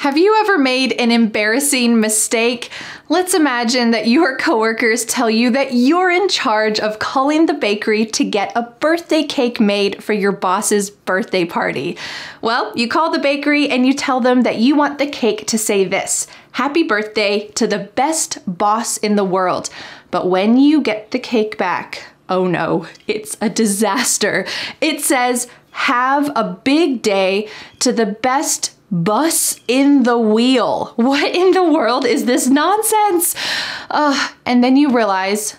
Have you ever made an embarrassing mistake? Let's imagine that your coworkers tell you that you're in charge of calling the bakery to get a birthday cake made for your boss's birthday party. Well, you call the bakery and you tell them that you want the cake to say this: "Happy birthday to the best boss in the world." But when you get the cake back, oh no, it's a disaster. It says, "Have a big day to the best bus in the wheel." What in the world is this nonsense? And then you realize,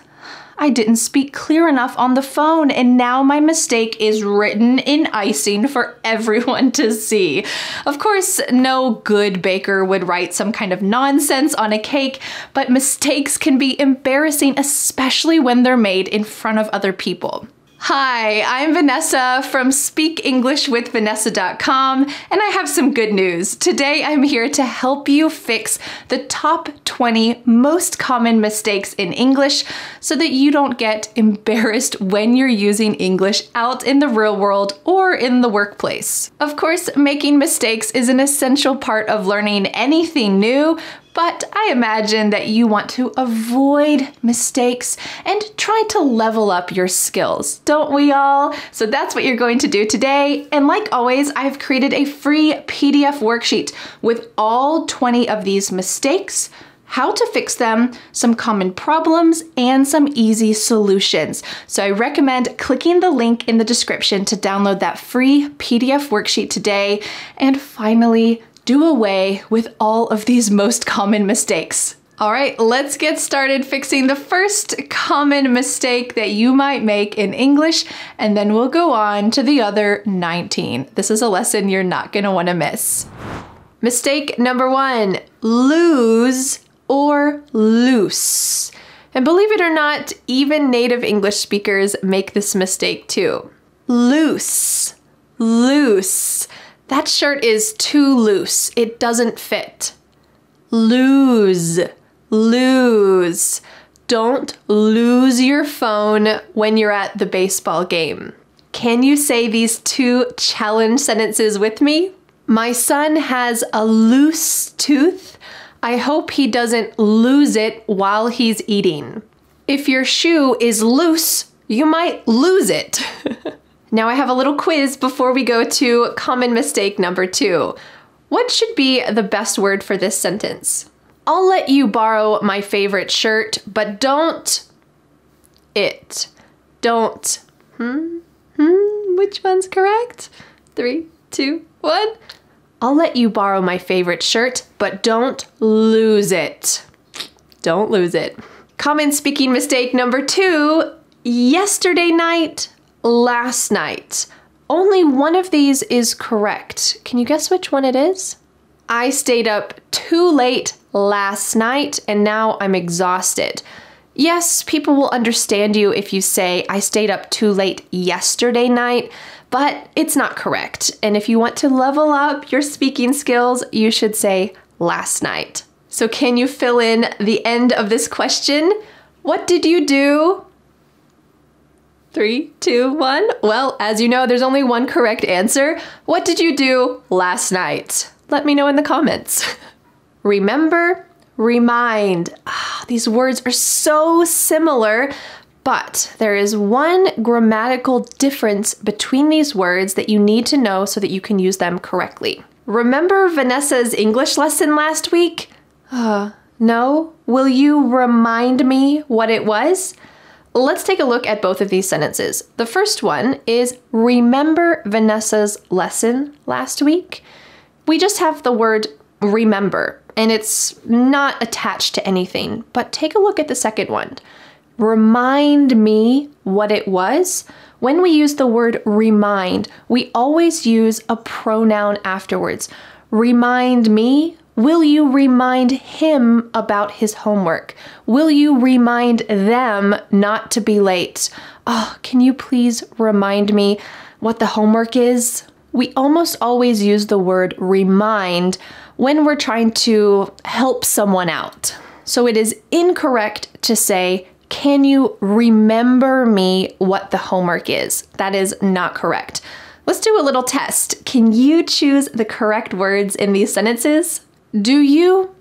I didn't speak clear enough on the phone, and now my mistake is written in icing for everyone to see. Of course, no good baker would write some kind of nonsense on a cake, but mistakes can be embarrassing, especially when they're made in front of other people. Hi, I'm Vanessa from SpeakEnglishWithVanessa.com, and I have some good news. Today I'm here to help you fix the top 20 most common mistakes in English so that you don't get embarrassed when you're using English out in the real world or in the workplace. Of course, making mistakes is an essential part of learning anything new, but I imagine that you want to avoid mistakes and try to level up your skills, don't we all? So that's what you're going to do today. And like always, I've created a free PDF worksheet with all 20 of these mistakes, how to fix them, some common problems, and some easy solutions. So I recommend clicking the link in the description to download that free PDF worksheet today and finally do away with all of these most common mistakes. All right, let's get started fixing the first common mistake that you might make in English, and then we'll go on to the other 19. This is a lesson you're not gonna wanna miss. Mistake number 1, lose or loose. And believe it or not, even native English speakers make this mistake too. Loose, loose. That shirt is too loose. It doesn't fit. Lose, lose. Don't lose your phone when you're at the baseball game. Can you say these 2 challenge sentences with me? My son has a loose tooth. I hope he doesn't lose it while he's eating. If your shoe is loose, you might lose it. Now I have a little quiz before we go to common mistake number 2. What should be the best word for this sentence? I'll let you borrow my favorite shirt, but don't it. Don't. Which one's correct? 3, 2, 1. I'll let you borrow my favorite shirt, but don't lose it. Don't lose it. Common speaking mistake number 2, yesterday night, last night. Only one of these is correct. Can you guess which one it is? I stayed up too late last night and now I'm exhausted. Yes, people will understand you if you say I stayed up too late yesterday night, but it's not correct. And if you want to level up your speaking skills, you should say last night. So can you fill in the end of this question? What did you do? 3, 2, 1. Well, as you know, there's only one correct answer. What did you do last night? Let me know in the comments. Remember, remind. These words are so similar, but there is one grammatical difference between these words that you need to know so that you can use them correctly. Remember Vanessa's English lesson last week? No? Will you remind me what it was? Let's take a look at both of these sentences. The first one is remember Vanessa's lesson last week. We just have the word remember, and it's not attached to anything, but take a look at the second one. Remind me what it was. When we use the word remind, we always use a pronoun afterwards. Remind me. Will you remind him about his homework? Will you remind them not to be late? Can you please remind me what the homework is? We almost always use the word remind when we're trying to help someone out. So it is incorrect to say, can you remember me what the homework is? That is not correct. Let's do a little test. Can you choose the correct words in these sentences? Do you,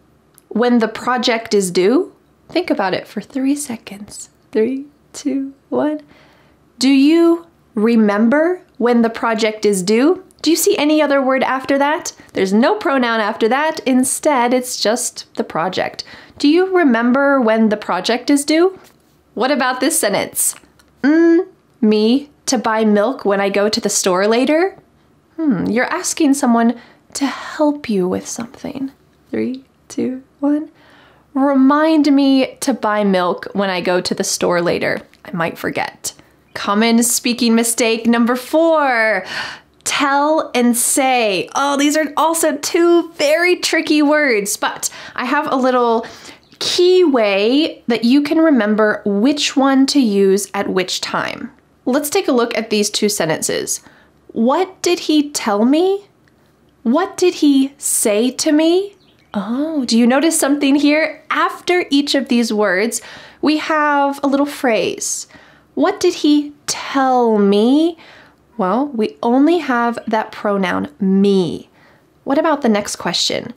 when the project is due? Think about it for 3 seconds. 3, 2, 1. Do you remember when the project is due? Do you see any other word after that? There's no pronoun after that. Instead, it's just the project. Do you remember when the project is due? What about this sentence? Me to buy milk when I go to the store later? You're asking someone to help you with something. 3, 2, 1. Remind me to buy milk when I go to the store later. I might forget. Common speaking mistake number 4. Tell and say. Oh, these are also 2 very tricky words, but I have a little key way that you can remember which one to use at which time. Let's take a look at these 2 sentences. What did he tell me? What did he say to me? Oh, do you notice something here? After each of these words, we have a little phrase. What did he tell me? Well, we only have that pronoun me. What about the next question?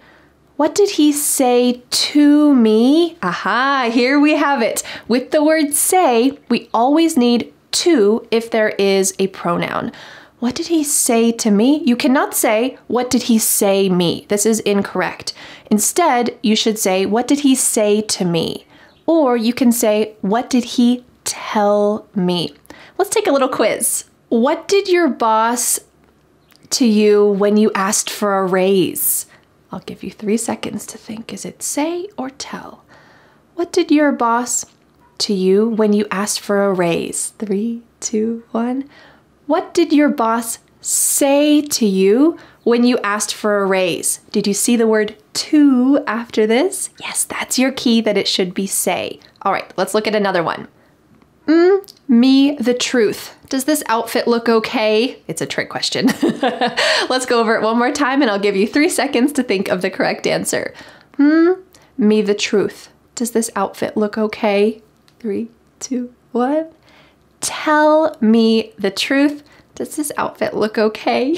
What did he say to me? Aha, here we have it. With the word say, we always need to if there is a pronoun. What did he say to me? You cannot say, what did he say me? This is incorrect. Instead, you should say, what did he say to me? Or you can say, what did he tell me? Let's take a little quiz. What did your boss to you when you asked for a raise? I'll give you 3 seconds to think. Is it say or tell? What did your boss to you when you asked for a raise? 3, 2, 1. What did your boss say to you when you asked for a raise? Did you see the word to after this? Yes, that's your key that it should be say. All right, let's look at another one. Me the truth. Does this outfit look okay? It's a trick question. Let's go over it one more time and I'll give you 3 seconds to think of the correct answer. Me the truth. Does this outfit look okay? 3, 2, 1. Tell me the truth. Does this outfit look okay?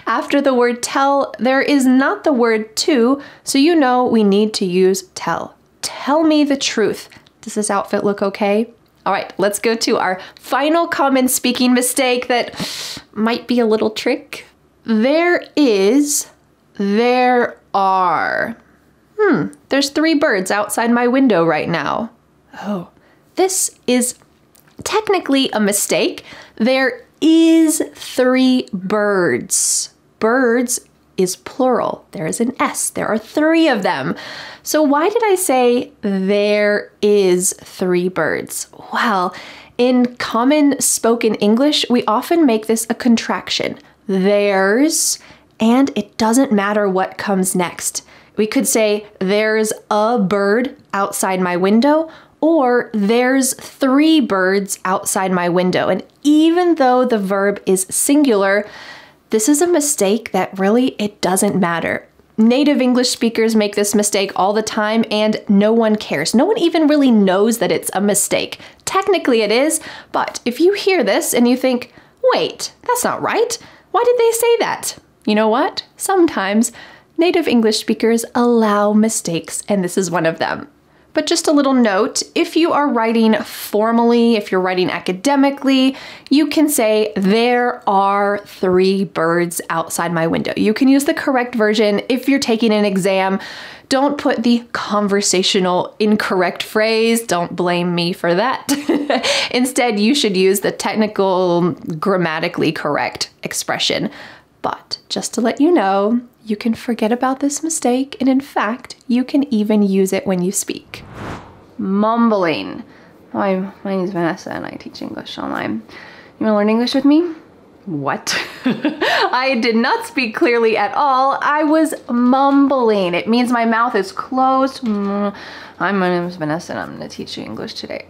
After the word tell, there is not the word to, so you know we need to use tell. Tell me the truth. Does this outfit look okay? All right, let's go to our final common speaking mistake that might be a little trick. There is, there are. There's 3 birds outside my window right now. Oh, this is technically a mistake. There is 3 birds. Birds is plural. There is an S. There are 3 of them. So why did I say there is 3 birds? Well, in common spoken English, we often make this a contraction. There's, and it doesn't matter what comes next. We could say there's a bird outside my window, or there's 3 birds outside my window. And even though the verb is singular, this is a mistake that really, it doesn't matter. Native English speakers make this mistake all the time and no one cares. No one even really knows that it's a mistake. Technically it is, but if you hear this and you think, wait, that's not right. Why did they say that? You know what? Sometimes native English speakers allow mistakes, and this is one of them. But just a little note, if you are writing formally, if you're writing academically, you can say, there are 3 birds outside my window. You can use the correct version if you're taking an exam. Don't put the conversational incorrect phrase. Don't blame me for that. Instead, you should use the technical, grammatically correct expression. But just to let you know, you can forget about this mistake, and in fact, you can even use it when you speak. Mumbling. Hi, my name is Vanessa and I teach English online. You wanna learn English with me? What? I did not speak clearly at all. I was mumbling. It means my mouth is closed. Hi, my name is Vanessa and I'm gonna teach you English today.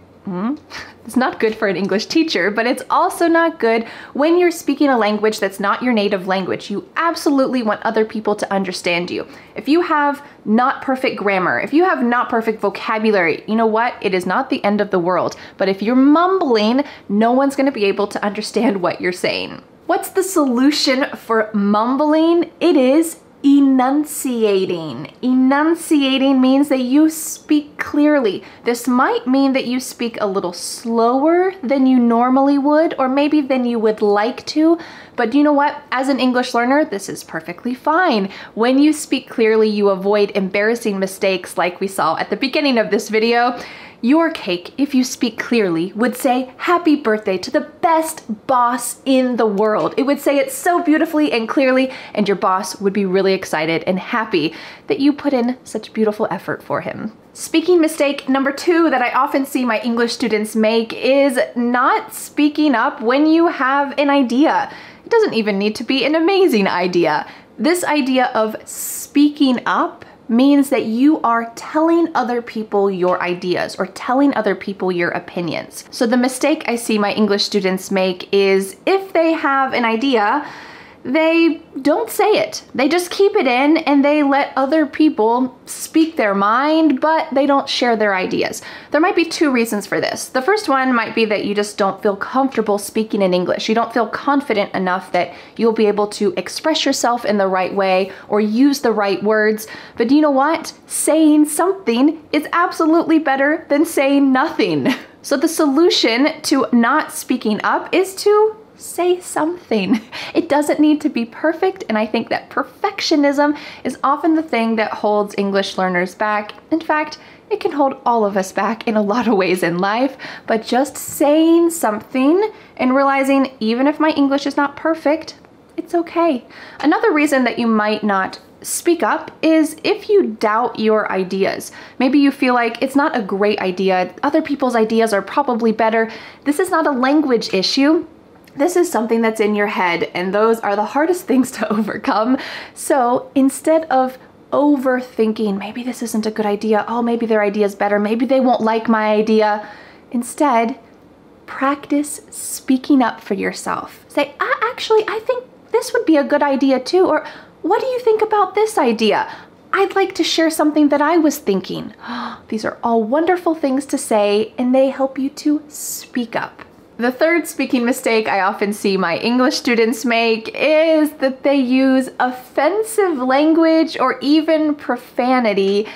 It's not good for an English teacher, but it's also not good when you're speaking a language that's not your native language. You absolutely want other people to understand you. If you have not perfect grammar, if you have not perfect vocabulary, you know what? It is not the end of the world. But if you're mumbling, no one's going to be able to understand what you're saying. What's the solution for mumbling? It is enunciating. Enunciating means that you speak clearly. This might mean that you speak a little slower than you normally would, or maybe than you would like to. But you know what? As an English learner, this is perfectly fine. When you speak clearly, you avoid embarrassing mistakes like we saw at the beginning of this video. Your cake, if you speak clearly, would say happy birthday to the best boss in the world. It would say it so beautifully and clearly, and your boss would be really excited and happy that you put in such beautiful effort for him. Speaking mistake number 2 that I often see my English students make is not speaking up when you have an idea. It doesn't even need to be an amazing idea. This idea of speaking up means that you are telling other people your ideas or telling other people your opinions. So the mistake I see my English students make is if they have an idea, they don't say it. They just keep it in and they let other people speak their mind, but they don't share their ideas. There might be 2 reasons for this. The first one might be that you just don't feel comfortable speaking in English. You don't feel confident enough that you'll be able to express yourself in the right way or use the right words. But you know what? Saying something is absolutely better than saying nothing. So the solution to not speaking up is to say something. It doesn't need to be perfect, and I think that perfectionism is often the thing that holds English learners back. In fact, it can hold all of us back in a lot of ways in life, but just saying something and realizing even if my English is not perfect, it's okay. Another reason that you might not speak up is if you doubt your ideas. Maybe you feel like it's not a great idea, other people's ideas are probably better. This is not a language issue. This is something that's in your head, and those are the hardest things to overcome. So instead of overthinking, maybe this isn't a good idea, oh, maybe their idea is better, maybe they won't like my idea, instead, practice speaking up for yourself. Say, actually, I think this would be a good idea too, or what do you think about this idea? I'd like to share something that I was thinking. These are all wonderful things to say, and they help you to speak up. The third speaking mistake I often see my English students make is that they use offensive language or even profanity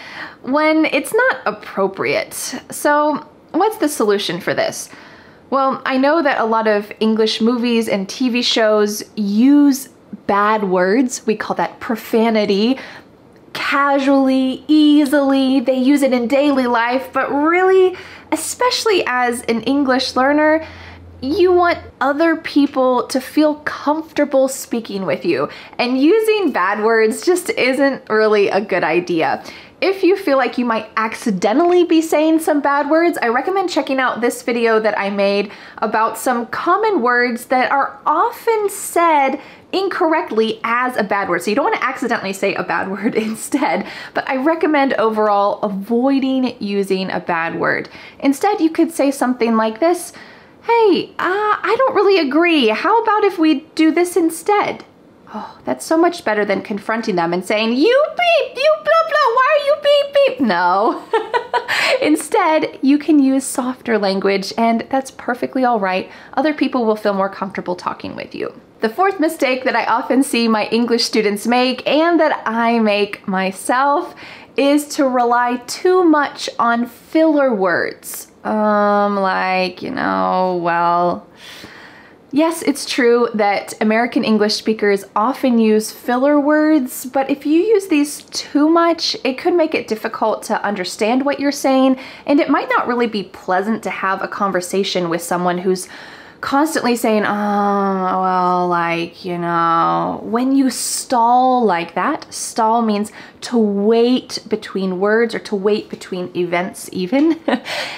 when it's not appropriate. So what's the solution for this? Well, I know that a lot of English movies and TV shows use bad words. We call that profanity. Casually, easily, they use it in daily life, but really, especially as an English learner, you want other people to feel comfortable speaking with you, and using bad words just isn't really a good idea. If you feel like you might accidentally be saying some bad words, I recommend checking out this video that I made about some common words that are often said incorrectly as a bad word. So you don't want to accidentally say a bad word instead, but I recommend overall avoiding using a bad word. Instead, you could say something like this: hey, I don't really agree. How about if we do this instead? Oh, that's so much better than confronting them and saying, you beep, you blah, blah, why are you beep, beep? No. Instead, you can use softer language, and that's perfectly all right. Other people will feel more comfortable talking with you. The fourth mistake that I often see my English students make, and that I make myself, is to rely too much on filler words. Yes, it's true that American English speakers often use filler words, but if you use these too much, it could make it difficult to understand what you're saying, and it might not really be pleasant to have a conversation with someone who's constantly saying, when you stall like that, stall means to wait between words or to wait between events even,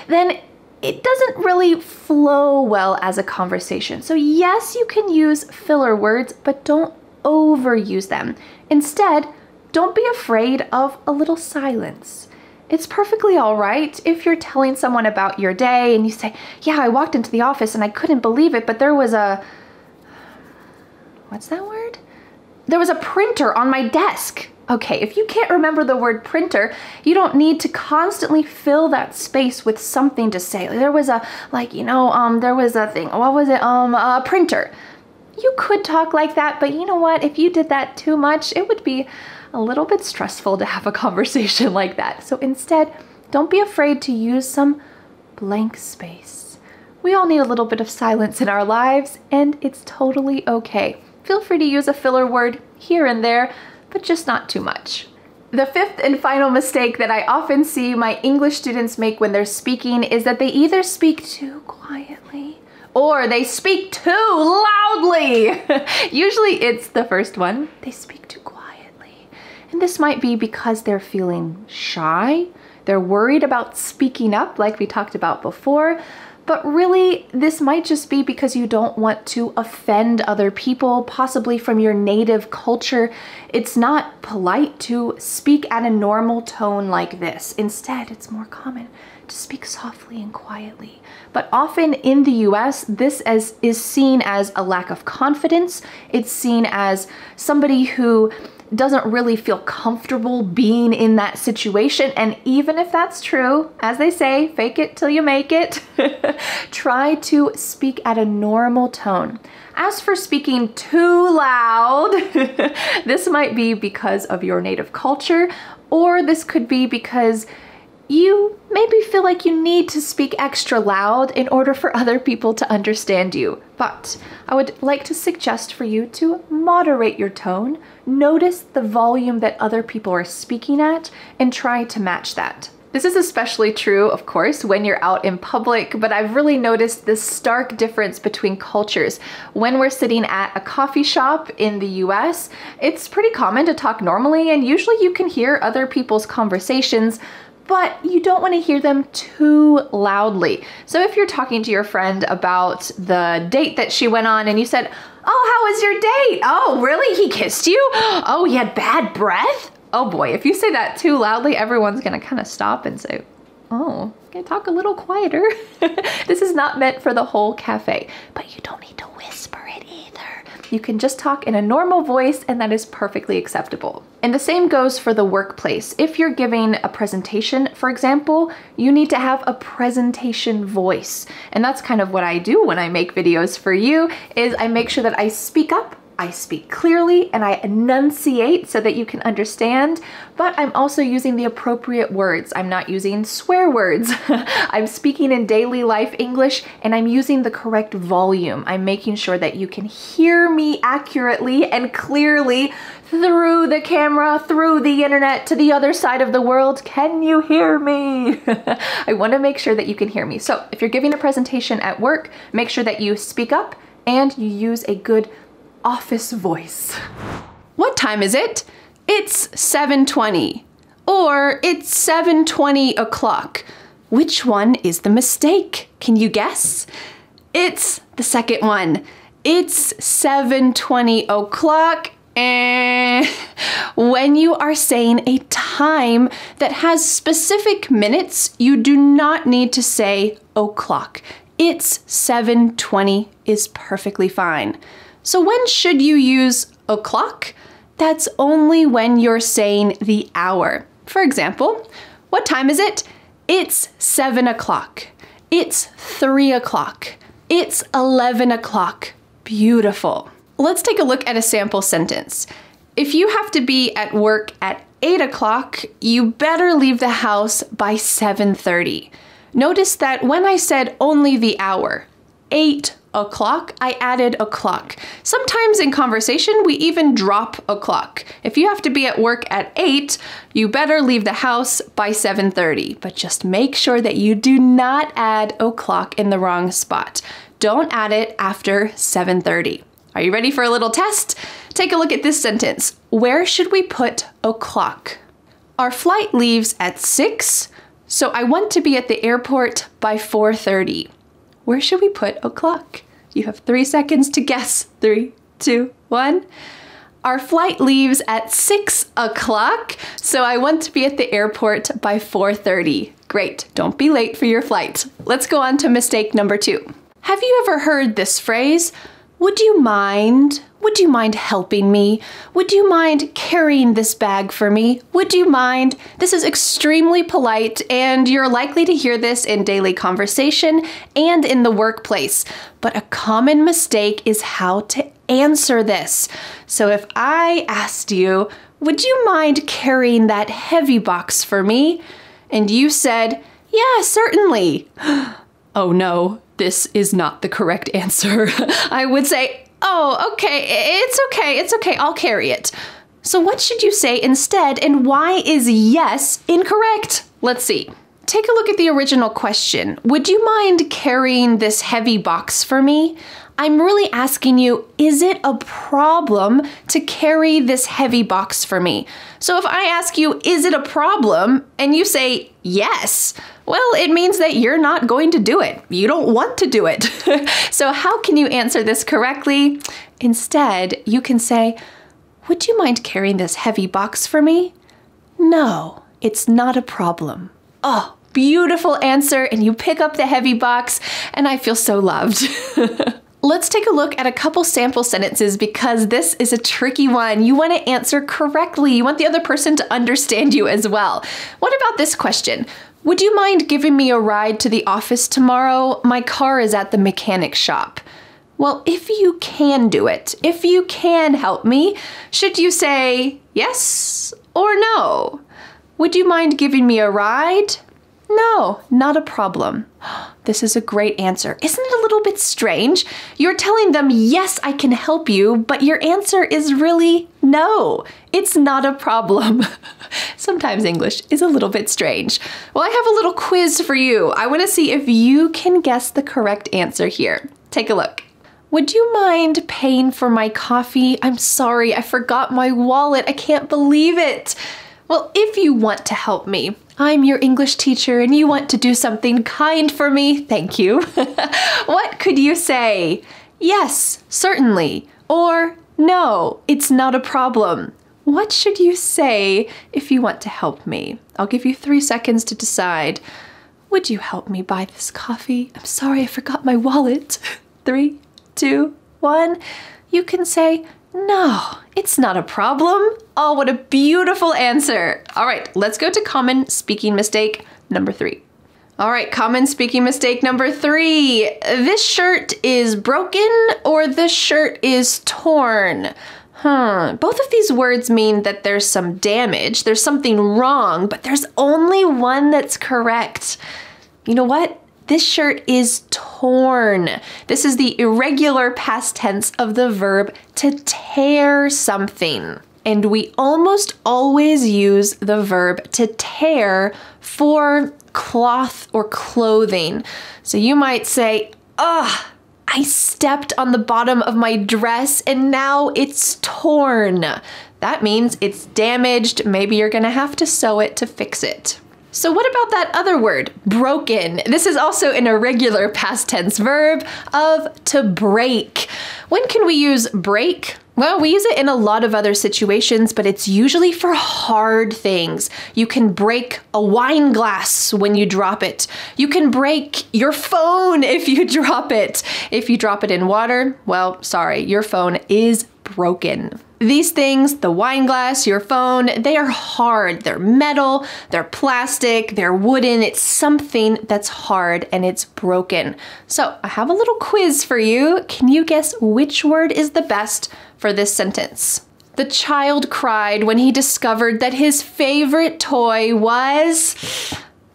then it doesn't really flow well as a conversation. So yes, you can use filler words, but don't overuse them. Instead, don't be afraid of a little silence. It's perfectly all right if you're telling someone about your day and you say, yeah, I walked into the office and I couldn't believe it, but there was a, what's that word? There was a printer on my desk. Okay, if you can't remember the word printer, you don't need to constantly fill that space with something to say. There was a, there was a thing, what was it? A printer. You could talk like that, but you know what? If you did that too much, it would be a little bit stressful to have a conversation like that. So instead, don't be afraid to use some blank space. We all need a little bit of silence in our lives, and it's totally okay. Feel free to use a filler word here and there, but just not too much. The fifth and final mistake that I often see my English students make when they're speaking is that they either speak too quietly or they speak too loudly. Usually it's the first one. They speak too quietly. And this might be because they're feeling shy. They're worried about speaking up like we talked about before. But really, this might just be because you don't want to offend other people, possibly from your native culture. It's not polite to speak at a normal tone like this. Instead, it's more common to speak softly and quietly. But often in the US, this is seen as a lack of confidence. It's seen as somebody who doesn't really feel comfortable being in that situation. And even if that's true, as they say, fake it till you make it, try to speak at a normal tone. As for speaking too loud, this might be because of your native culture, or this could be because you maybe feel like you need to speak extra loud in order for other people to understand you. But I would like to suggest for you to moderate your tone, notice the volume that other people are speaking at, and try to match that. This is especially true, of course, when you're out in public, but I've really noticed this stark difference between cultures. When we're sitting at a coffee shop in the US, it's pretty common to talk normally, and usually you can hear other people's conversations, but you don't want to hear them too loudly. So if you're talking to your friend about the date that she went on and you said, "Oh, how was your date? Oh, really? He kissed you? Oh, he had bad breath?" Oh boy, if you say that too loudly, everyone's gonna kind of stop and say, "Oh, can I talk a little quieter?" This is not meant for the whole cafe, but you don't need to whisper it either. You can just talk in a normal voice, and that is perfectly acceptable. And the same goes for the workplace. If you're giving a presentation, for example, you need to have a presentation voice. And that's kind of what I do when I make videos for you, is I make sure that I speak up, I speak clearly, and I enunciate so that you can understand, but I'm also using the appropriate words. I'm not using swear words. I'm speaking in daily life English, and I'm using the correct volume. I'm making sure that you can hear me accurately and clearly through the camera, through the internet, to the other side of the world. Can you hear me? I want to make sure that you can hear me. So if you're giving a presentation at work, make sure that you speak up and you use a good office voice. What time is it? It's 7:20. Or it's 7:20 o'clock. Which one is the mistake? Can you guess? It's the second one. It's 7:20 o'clock. When you are saying a time that has specific minutes, you do not need to say o'clock. It's 7:20 is perfectly fine. So when should you use o'clock? That's only when you're saying the hour. For example, what time is it? It's 7 o'clock. It's 3 o'clock. It's 11 o'clock. Beautiful. Let's take a look at a sample sentence. If you have to be at work at 8 o'clock, you better leave the house by 7:30. Notice that when I said only the hour, 8 o'clock, I added o'clock. Sometimes in conversation, we even drop o'clock. If you have to be at work at 8, you better leave the house by 7:30. But just make sure that you do not add o'clock in the wrong spot. Don't add it after 7:30. Are you ready for a little test? Take a look at this sentence. Where should we put o'clock? Our flight leaves at 6, so I want to be at the airport by 4:30. Where should we put o'clock? You have 3 seconds to guess. 3, 2, 1. Our flight leaves at 6 o'clock, so I want to be at the airport by 4:30. Great, don't be late for your flight. Let's go on to mistake number 2. Have you ever heard this phrase? Would you mind? Would you mind helping me? Would you mind carrying this bag for me? Would you mind? This is extremely polite, and you're likely to hear this in daily conversation and in the workplace. But a common mistake is how to answer this. So if I asked you, would you mind carrying that heavy box for me? And you said, yeah, certainly. Oh no, this is not the correct answer. I would say, oh, okay, it's okay, I'll carry it. So what should you say instead, and why is yes incorrect? Let's see. Take a look at the original question. Would you mind carrying this heavy box for me? I'm really asking you, is it a problem to carry this heavy box for me? So if I ask you, is it a problem? And you say yes, well, it means that you're not going to do it. You don't want to do it. So how can you answer this correctly? Instead, you can say, would you mind carrying this heavy box for me? No, it's not a problem. Oh, beautiful answer, and you pick up the heavy box, and I feel so loved. Let's take a look at a couple sample sentences because this is a tricky one. You want to answer correctly. You want the other person to understand you as well. What about this question? Would you mind giving me a ride to the office tomorrow? My car is at the mechanic shop. Well, if you can do it, if you can help me, should you say yes or no? Would you mind giving me a ride? No, not a problem. This is a great answer. Isn't it a little bit strange? You're telling them, yes, I can help you, but your answer is really no. It's not a problem. Sometimes English is a little bit strange. Well, I have a little quiz for you. I want to see if you can guess the correct answer here. Take a look. Would you mind paying for my coffee? I'm sorry, I forgot my wallet. I can't believe it. Well, if you want to help me, I'm your English teacher and you want to do something kind for me, thank you. What could you say? Yes, certainly. Or no, it's not a problem. What should you say if you want to help me? I'll give you 3 seconds to decide. Would you help me buy this coffee? I'm sorry, I forgot my wallet. 3, 2, 1. You can say, no, it's not a problem. Oh, what a beautiful answer. All right, let's go to common speaking mistake number 3. All right, common speaking mistake number 3. This shirt is broken or this shirt is torn. Both of these words mean that there's some damage, there's something wrong, but there's only one that's correct. You know what? This shirt is torn. This is the irregular past tense of the verb to tear something. And we almost always use the verb to tear for cloth or clothing. So you might say, ugh, I stepped on the bottom of my dress and now it's torn. That means it's damaged. Maybe you're gonna have to sew it to fix it. So what about that other word, broken? This is also an irregular past tense verb of to break. When can we use break? Well, we use it in a lot of other situations, but it's usually for hard things. You can break a wine glass when you drop it. You can break your phone if you drop it. If you drop it in water, well, sorry, your phone is broken. These things, the wine glass, your phone, they are hard. They're metal, they're plastic, they're wooden. It's something that's hard and it's broken. So I have a little quiz for you. Can you guess which word is the best for this sentence? The child cried when he discovered that his favorite toy was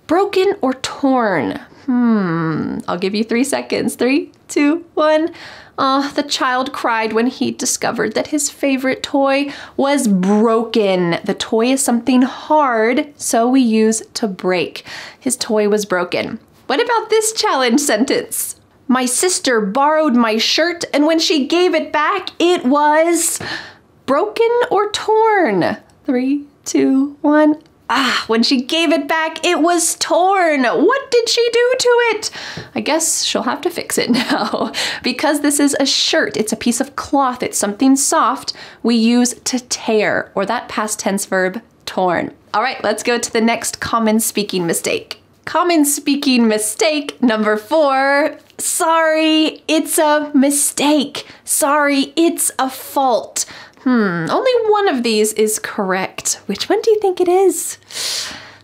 broken or torn. I'll give you 3 seconds. 3, 2, 1. The child cried when he discovered that his favorite toy was broken. The toy is something hard, so we use to break. His toy was broken. What about this challenge sentence? My sister borrowed my shirt, and when she gave it back, it was broken or torn. 3, 2, 1. When she gave it back, it was torn. What did she do to it? I guess she'll have to fix it now. Because this is a shirt, it's a piece of cloth, it's something soft, we use to tear, or that past tense verb, torn. All right, let's go to the next common speaking mistake. Common speaking mistake number 4. Sorry, it's a mistake. Sorry, it's a fault. Only one of these is correct. Which one do you think it is?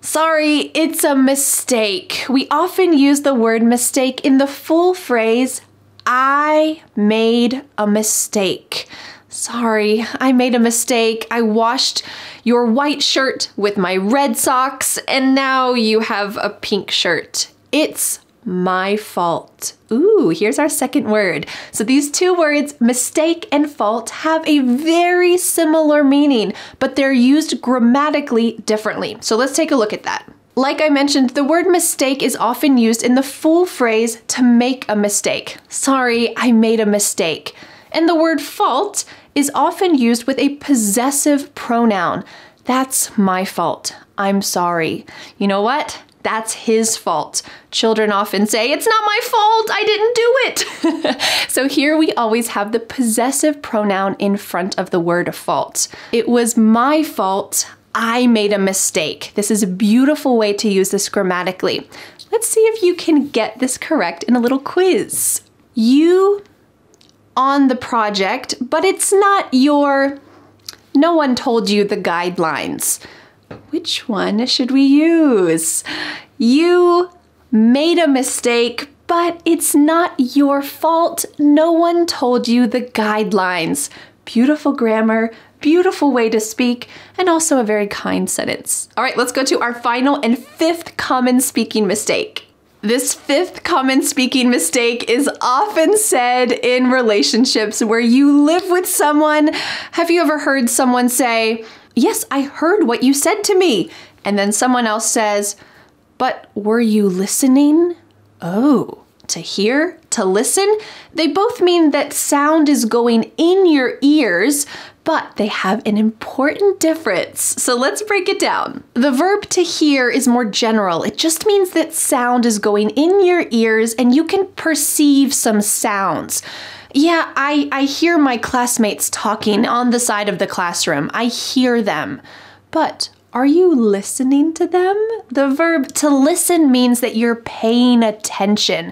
Sorry, it's a mistake. We often use the word mistake in the full phrase, I made a mistake. Sorry, I made a mistake. I washed your white shirt with my red socks, and now you have a pink shirt. It's my fault. Ooh, here's our second word. So these two words, mistake and fault, have a very similar meaning, but they're used grammatically differently. So let's take a look at that. Like I mentioned, the word mistake is often used in the full phrase to make a mistake. Sorry, I made a mistake. And the word fault is often used with a possessive pronoun. That's my fault. I'm sorry. You know what? That's his fault. Children often say, it's not my fault, I didn't do it. So here we always have the possessive pronoun in front of the word fault. It was my fault, I made a mistake. This is a beautiful way to use this grammatically. Let's see if you can get this correct in a little quiz. You on the project, but it's not your, no one told you the guidelines. Which one should we use? You made a mistake, but it's not your fault. No one told you the guidelines. Beautiful grammar, beautiful way to speak, and also a very kind sentence. All right, let's go to our final and fifth common speaking mistake. This fifth common speaking mistake is often said in relationships where you live with someone. Have you ever heard someone say, yes, I heard what you said to me. And then someone else says, but were you listening? Oh, to hear, to listen? They both mean that sound is going in your ears, but they have an important difference. So let's break it down. The verb to hear is more general. It just means that sound is going in your ears and you can perceive some sounds. Yeah, I hear my classmates talking on the side of the classroom. I hear them. But are you listening to them? The verb to listen means that you're paying attention.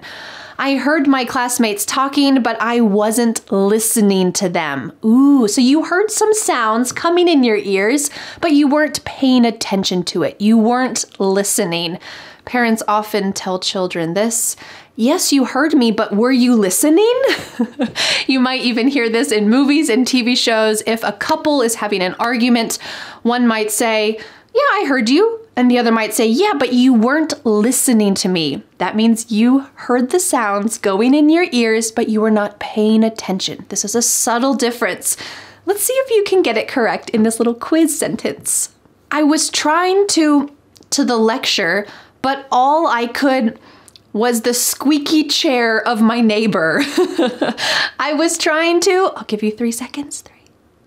I heard my classmates talking, but I wasn't listening to them. Ooh, so you heard some sounds coming in your ears, but you weren't paying attention to it. You weren't listening. Parents often tell children this. Yes, you heard me, but were you listening? You might even hear this in movies and TV shows. If a couple is having an argument, one might say, yeah, I heard you. And the other might say, yeah, but you weren't listening to me. That means you heard the sounds going in your ears, but you were not paying attention. This is a subtle difference. Let's see if you can get it correct in this little quiz sentence. I was trying to the lecture, but all I could was the squeaky chair of my neighbor. I was trying to, I'll give you 3 seconds. 3,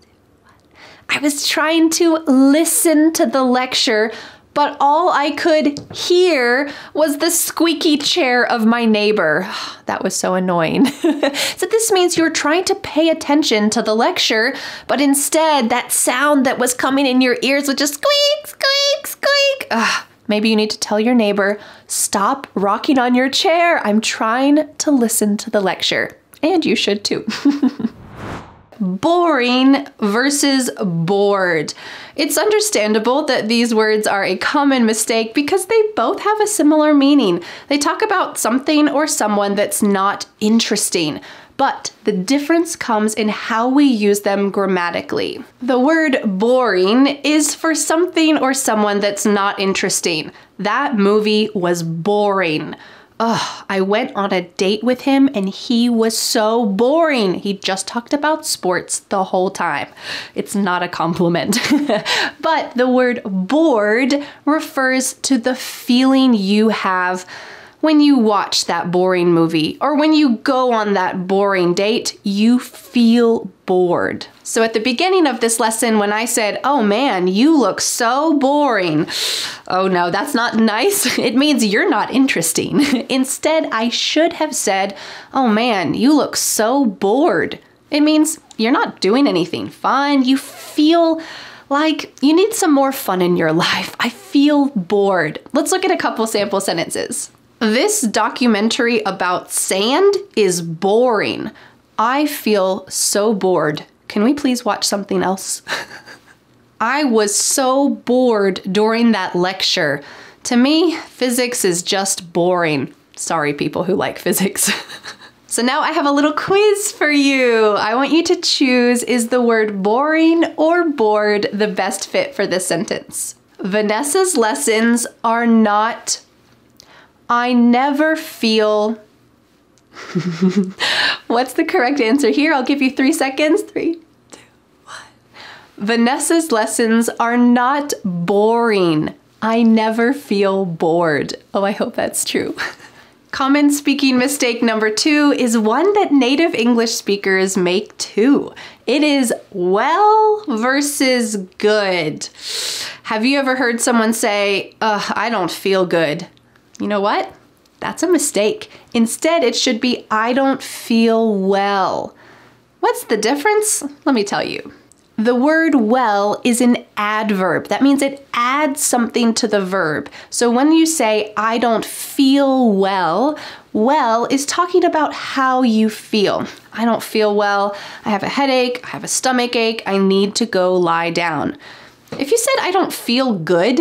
2, 1. I was trying to listen to the lecture, but all I could hear was the squeaky chair of my neighbor. That was so annoying. So this means you're trying to pay attention to the lecture, but instead that sound that was coming in your ears was just squeak, squeak, squeak. Maybe you need to tell your neighbor, stop rocking on your chair. I'm trying to listen to the lecture. And you should too. Boring versus bored. It's understandable that these words are a common mistake because they both have a similar meaning. They talk about something or someone that's not interesting. But the difference comes in how we use them grammatically. The word boring is for something or someone that's not interesting. That movie was boring. Ugh, I went on a date with him and he was so boring. He just talked about sports the whole time. It's not a compliment. But the word bored refers to the feeling you have when you watch that boring movie or when you go on that boring date, you feel bored. So at the beginning of this lesson, when I said, oh man, you look so boring. Oh no, that's not nice. It means you're not interesting. Instead, I should have said, oh man, you look so bored. It means you're not doing anything fun. You feel like you need some more fun in your life. I feel bored. Let's look at a couple sample sentences. This documentary about sand is boring. I feel so bored. Can we please watch something else? I was so bored during that lecture. To me, physics is just boring. Sorry, people who like physics. So now I have a little quiz for you. I want you to choose, is the word boring or bored the best fit for this sentence? Vanessa's lessons are not, I never feel. What's the correct answer here? I'll give you 3 seconds. 3, 2, 1. Vanessa's lessons are not boring. I never feel bored. Oh, I hope that's true. Common speaking mistake number 2 is one that native English speakers make too. It is well versus good. Have you ever heard someone say, I don't feel good? You know what? That's a mistake. Instead, it should be, I don't feel well. What's the difference? Let me tell you. The word well is an adverb. That means it adds something to the verb. So when you say, I don't feel well, well is talking about how you feel. I don't feel well. I have a headache. I have a stomach ache. I need to go lie down. If you said, I don't feel good,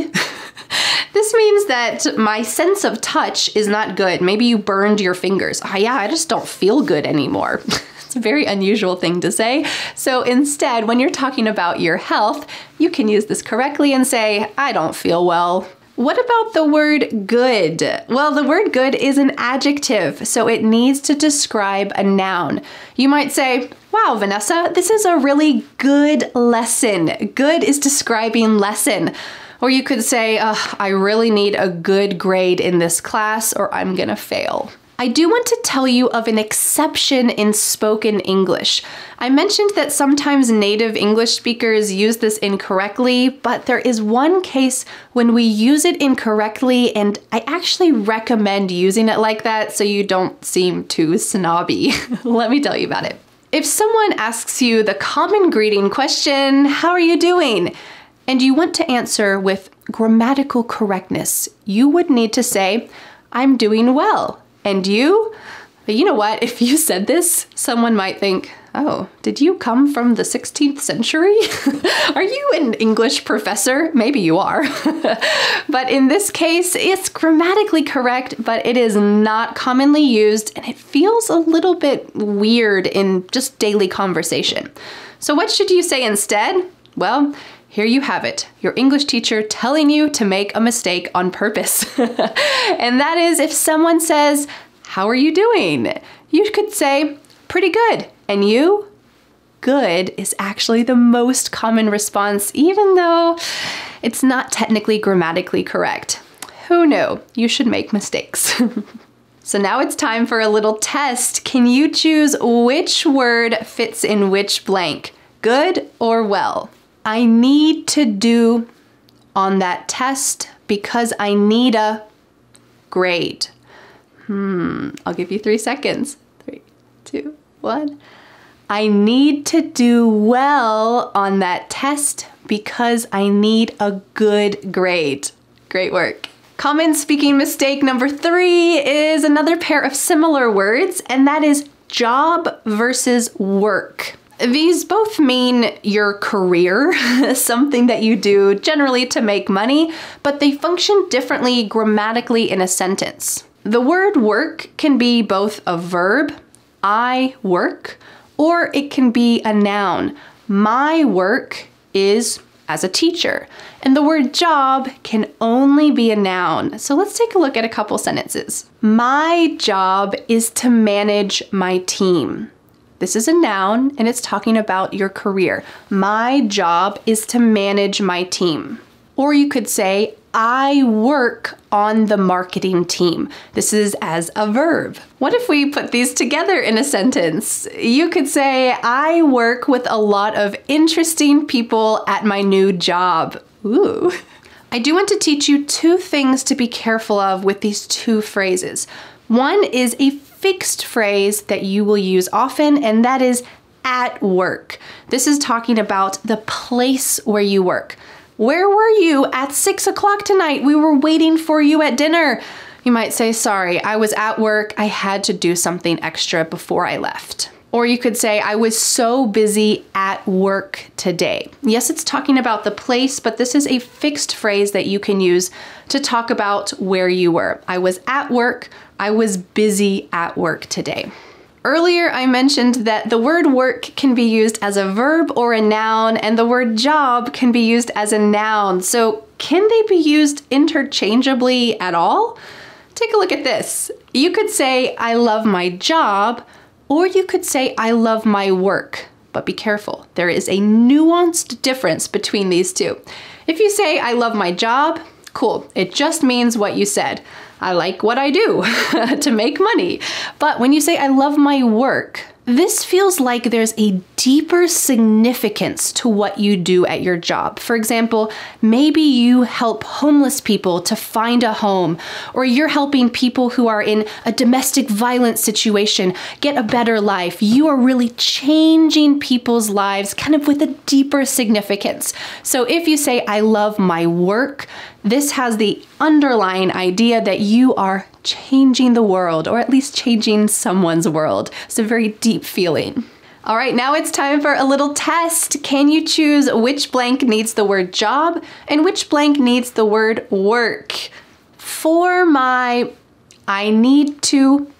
this means that my sense of touch is not good. Maybe you burned your fingers. Yeah, I just don't feel good anymore. It's a very unusual thing to say. So instead, when you're talking about your health, you can use this correctly and say, I don't feel well. What about the word good? Well, the word good is an adjective, so it needs to describe a noun. You might say, wow, Vanessa, this is a really good lesson. Good is describing lesson. Or you could say, I really need a good grade in this class or I'm gonna fail. I do want to tell you of an exception in spoken English. I mentioned that sometimes native English speakers use this incorrectly, but there is one case when we use it incorrectly, and I actually recommend using it like that so you don't seem too snobby. Let me tell you about it. If someone asks you the common greeting question, how are you doing? And you want to answer with grammatical correctness, you would need to say, I'm doing well. And you? But you know what? If you said this, someone might think, oh, did you come from the 16th century? Are you an English professor? Maybe you are. But in this case, it's grammatically correct, but it is not commonly used, and it feels a little bit weird in just daily conversation. So what should you say instead? Well, here you have it, your English teacher telling you to make a mistake on purpose. And that is, if someone says, how are you doing? You could say, pretty good. And you? Good is actually the most common response, even though it's not technically grammatically correct. Who knew? You should make mistakes. So now it's time for a little test. Can you choose which word fits in which blank? Good or well? I need to do on that test because I need a grade. I'll give you 3 seconds. 3, 2, 1. I need to do well on that test because I need a good grade. Great work. Common speaking mistake number 3 is another pair of similar words, and that is job versus work. These both mean your career, something that you do generally to make money, but they function differently grammatically in a sentence. The word work can be both a verb, I work, or it can be a noun. My work is as a teacher. And the word job can only be a noun. So let's take a look at a couple sentences. My job is to manage my team. This is a noun, and it's talking about your career. My job is to manage my team. Or you could say, I work on the marketing team. This is as a verb. What if we put these together in a sentence? You could say, I work with a lot of interesting people at my new job. Ooh. I do want to teach you 2 things to be careful of with these 2 phrases. One is a fixed phrase that you will use often, and that is at work. This is talking about the place where you work. Where were you at 6 o'clock tonight? We were waiting for you at dinner. You might say, sorry, I was at work. I had to do something extra before I left. Or you could say, I was so busy at work today. Yes, it's talking about the place, but this is a fixed phrase that you can use to talk about where you were. I was at work. I was busy at work today. Earlier, I mentioned that the word work can be used as a verb or a noun, and the word job can be used as a noun. So can they be used interchangeably at all? Take a look at this. You could say, I love my job, or you could say, I love my work. But be careful, there is a nuanced difference between these two. If you say, I love my job, cool, it just means what you said. I like what I do to make money. But when you say, I love my work, this feels like there's a deeper significance to what you do at your job. For example, maybe you help homeless people to find a home, or you're helping people who are in a domestic violence situation get a better life. You are really changing people's lives kind of with a deeper significance. So if you say, I love my work, this has the underlying idea that you are changing the world, or at least changing someone's world. It's a very deep feeling. All right, now it's time for a little test. Can you choose which blank needs the word job and which blank needs the word work? For my I need to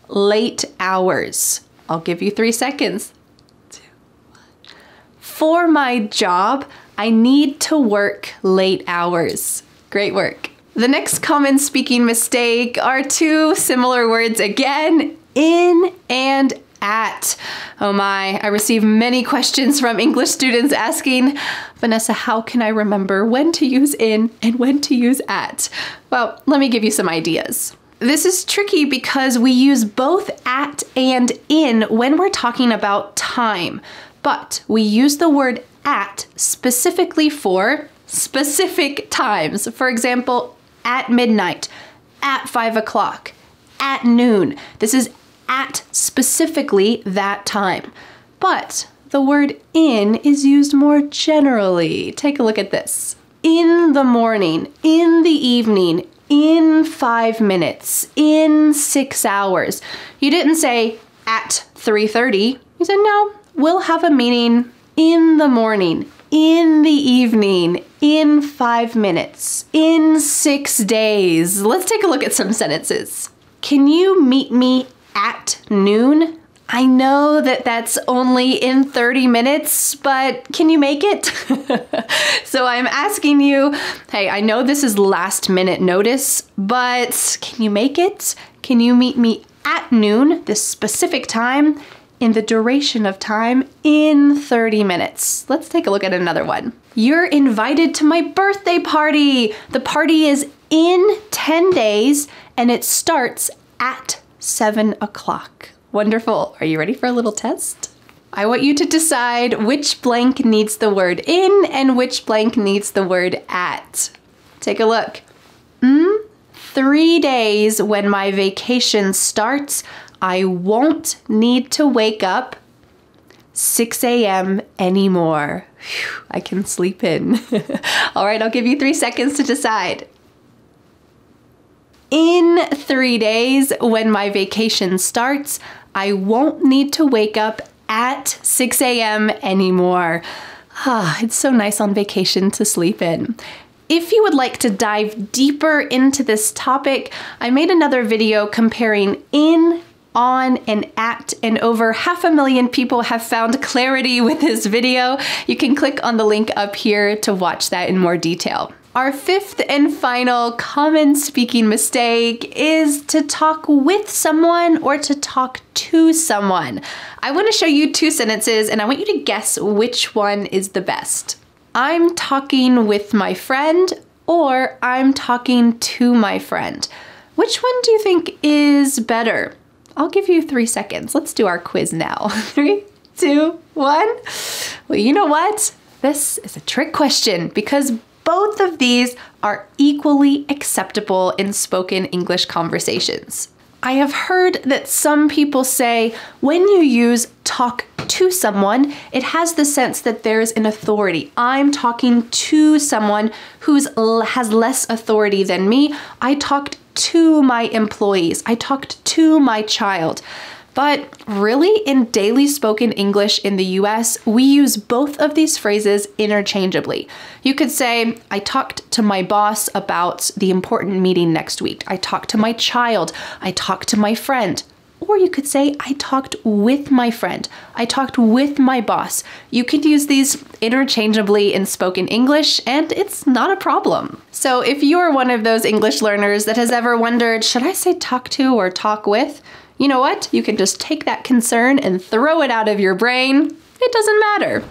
late hours, I'll give you 3 seconds. 2, 1. For my job, I need to work late hours. Great work. The next common speaking mistake are 2 similar words again, in and at. Oh my, I receive many questions from English students asking, Vanessa, how can I remember when to use in and when to use at? Well, let me give you some ideas. This is tricky because we use both at and in when we're talking about time, but we use the word at specifically for specific times. For example, at midnight, at 5 o'clock, at noon. This is at specifically that time. But the word in is used more generally. Take a look at this. In the morning, in the evening, in 5 minutes, in 6 hours. You didn't say at 3:30. You said, no, we'll have a meeting in the morning, in the evening, in 5 minutes, in 6 days. Let's take a look at some sentences. Can you meet me at noon? I know that that's only in 30 minutes, but can you make it? So I'm asking you, hey, I know this is last minute notice, but can you make it? Can you meet me at noon, this specific time, in the duration of time, in 30 minutes? Let's take a look at another one. You're invited to my birthday party. The party is in 10 days and it starts at 7 o'clock. Wonderful. Are you ready for a little test? I want you to decide which blank needs the word in and which blank needs the word at. Take a look. 3 days when my vacation starts, I won't need to wake up 6 a.m. anymore. Whew, I can sleep in. All right, I'll give you 3 seconds to decide. In 3 days, when my vacation starts, I won't need to wake up at 6 a.m. anymore. It's so nice on vacation to sleep in. If you would like to dive deeper into this topic, I made another video comparing in, on, and at, and over 500,000 people have found clarity with this video. You can click on the link up here to watch that in more detail. Our 5th and final common speaking mistake is to talk with someone or to talk to someone. I want to show you 2 sentences and I want you to guess which one is the best. I'm talking with my friend, or I'm talking to my friend. Which one do you think is better? I'll give you 3 seconds. Let's do our quiz now. 3, 2, 1. Well, you know what? This is a trick question because both of these are equally acceptable in spoken English conversations. I have heard that some people say when you use talk to someone, it has the sense that there's an authority. I'm talking to someone who has less authority than me. I talked to my employees. I talked to my child. But really, in daily spoken English in the US, we use both of these phrases interchangeably. You could say, I talked to my boss about the important meeting next week. I talked to my child. I talked to my friend. Or you could say, I talked with my friend. I talked with my boss. You can use these interchangeably in spoken English, and it's not a problem. So if you're one of those English learners that has ever wondered, should I say talk to or talk with? You know what? You can just take that concern and throw it out of your brain. It doesn't matter.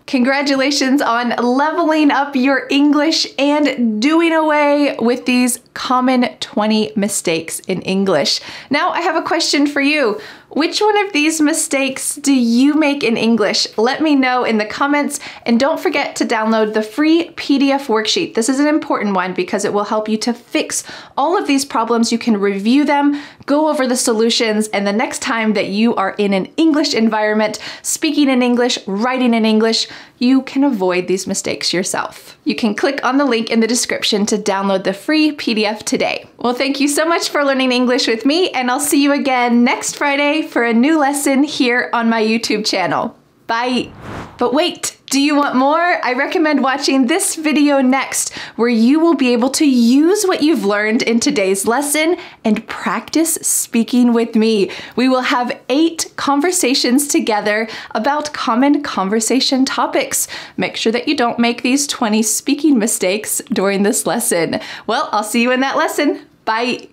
Congratulations on leveling up your English and doing away with these common 20 mistakes in English. Now I have a question for you. Which one of these mistakes do you make in English? Let me know in the comments, and don't forget to download the free PDF worksheet. This is an important one because it will help you to fix all of these problems. You can review them, go over the solutions, and the next time that you are in an English environment, speaking in English, writing in English, you can avoid these mistakes yourself. You can click on the link in the description to download the free PDF today. Well, thank you so much for learning English with me, and I'll see you again next Friday for a new lesson here on my YouTube channel. Bye! But wait, do you want more? I recommend watching this video next, where you will be able to use what you've learned in today's lesson and practice speaking with me. We will have 8 conversations together about common conversation topics. Make sure that you don't make these 20 speaking mistakes during this lesson. Well, I'll see you in that lesson. Bye!